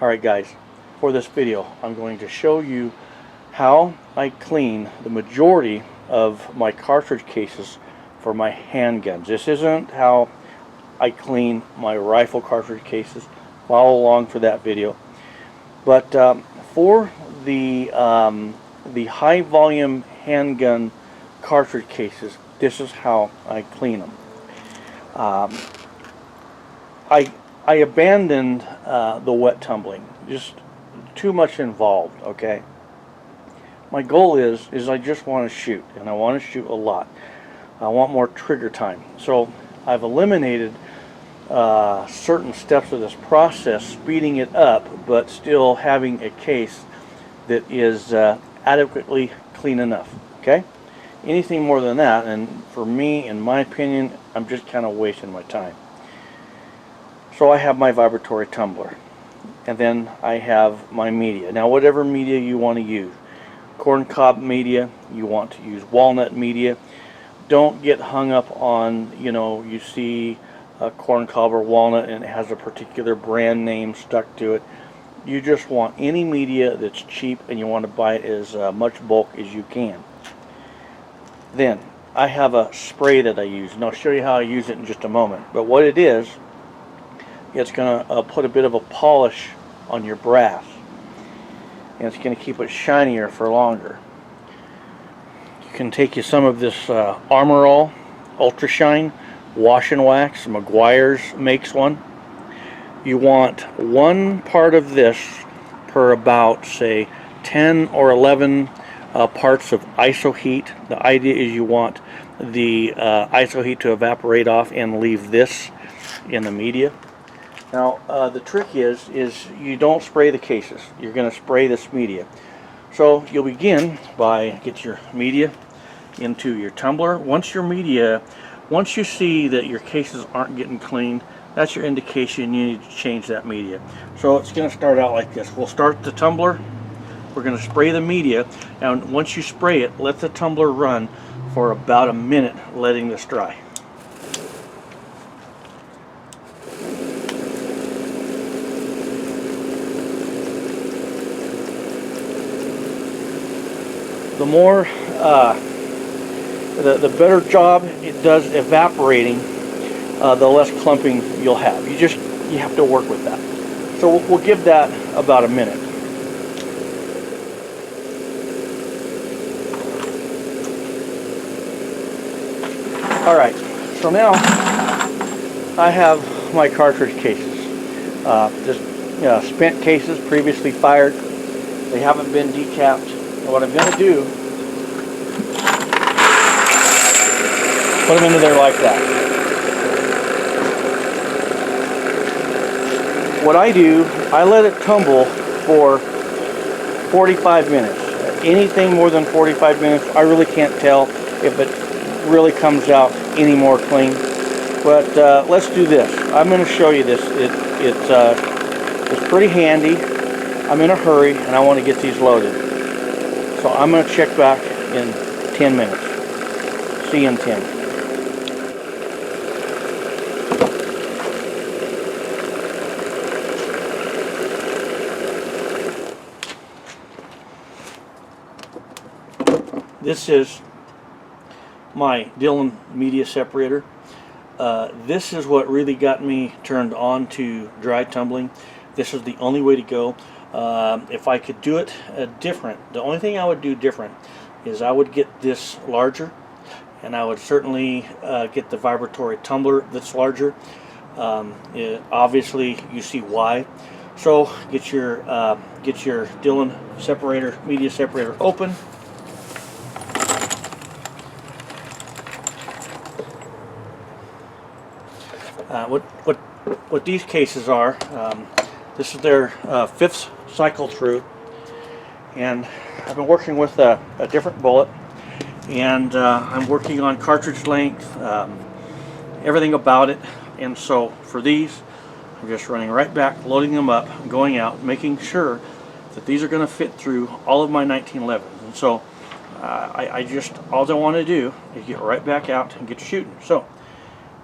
Alright guys, for this video I'm going to show you how I clean the majority of my cartridge cases for my handguns. This isn't how I clean my rifle cartridge cases. Follow along for that video. But for the high volume handgun cartridge cases, this is how I clean them. I abandoned the wet tumbling. Just too much involved, okay? My goal is I just want to shoot, and I want to shoot a lot. I want more trigger time. So I've eliminated certain steps of this process, speeding it up, but still having a case that is adequately clean enough, okay? Anything more than that, and for me, in my opinion, I'm just kind of wasting my time. So I have my vibratory tumbler, and then I have my media. Now whatever media you want to use, corn cob media, you want to use walnut media. Don't get hung up on, you know, you see a corn cob or walnut and it has a particular brand name stuck to it. You just want any media that's cheap, and you want to buy it as much bulk as you can. Then I have a spray that I use, and I'll show you how I use it in just a moment. But what it is, it's going to put a bit of a polish on your brass, and it's going to keep it shinier for longer. You can take you some of this Armor All Ultra Shine Wash and Wax. Meguiar's makes one. You want 1 part of this per about, say, 10 or 11 parts of iso heat. The idea is you want the iso heat to evaporate off and leave this in the media. Now the trick is you don't spray the cases. You're going to spray this media. So you'll begin by get your media into your tumbler. Once you see that your cases aren't getting cleaned, that's your indication you need to change that media. So it's going to start out like this. We'll start the tumbler. We're going to spray the media, and once you spray it, let the tumbler run for about a minute, letting this dry. The more, the better job it does evaporating, the less clumping you'll have. You have to work with that. So we'll give that about a minute. All right, so now I have my cartridge cases. Just spent cases, previously fired. They haven't been decapped. And what I'm going to do, put them into there like that. What I do, I let it tumble for 45 minutes. Anything more than 45 minutes, I really can't tell if it really comes out any more clean. But let's do this. I'm going to show you this. It's pretty handy. I'm in a hurry and I want to get these loaded. So I'm going to check back in 10 minutes. See you in 10. This is my Dillon media separator. This is what really got me turned on to dry tumbling. This is the only way to go. If I could do it different, the only thing I would do different is I would get this larger, and I would certainly get the vibratory tumbler that's larger. Obviously you see why. So get your Dillon separator, media separator open. What these cases are, this is their 5th cycle through, and I've been working with a different bullet, and I'm working on cartridge length, everything about it. And so for these, I'm just running right back, loading them up, going out, making sure that these are going to fit through all of my 1911s. And so all I want to do is get right back out and get shooting. So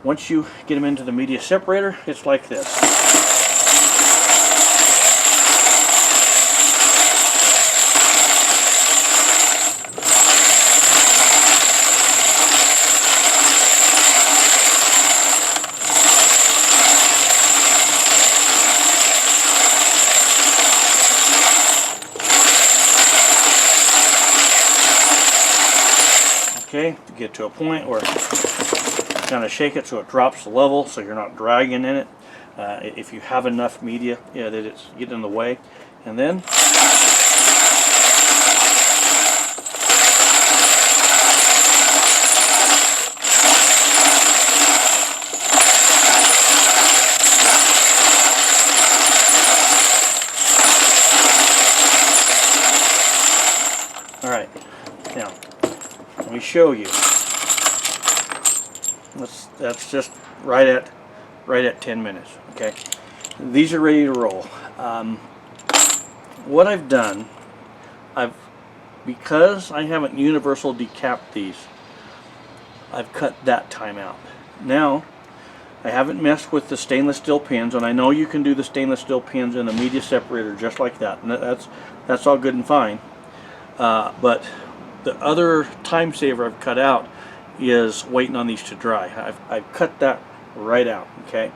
once you get them into the media separator, it's like this. Okay, to get to a point where kind of shake it so it drops the level, so you're not dragging in it. If you have enough media, that it's getting in the way, and then all right, now let me show you. That's just right at 10 minutes. Okay, these are ready to roll. What I've done, because I haven't universal decapped these, I've cut that time out. Now I haven't messed with the stainless steel pins, and I know you can do the stainless steel pins in a media separator just like that, and that's all good and fine. But the other time saver I've cut out is waiting on these to dry. I've cut that right out. Okay,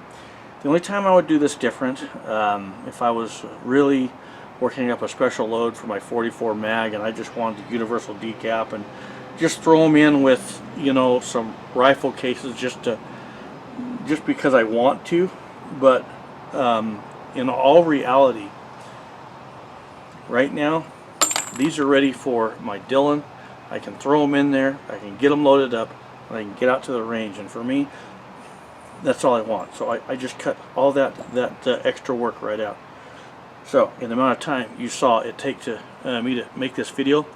the only time I would do this different, if I was really working up a special load for my 44 mag and I just wanted the universal decap and just throw them in with, you know, some rifle cases just because I want to. But in all reality, right now these are ready for my Dillon. I can throw them in there, I can get them loaded up, and I can get out to the range, and for me, that's all I want. So I just cut all that extra work right out. So in the amount of time you saw it take to me to make this video,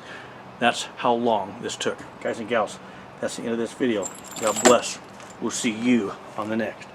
that's how long this took. Guys and gals, that's the end of this video. God bless. We'll see you on the next.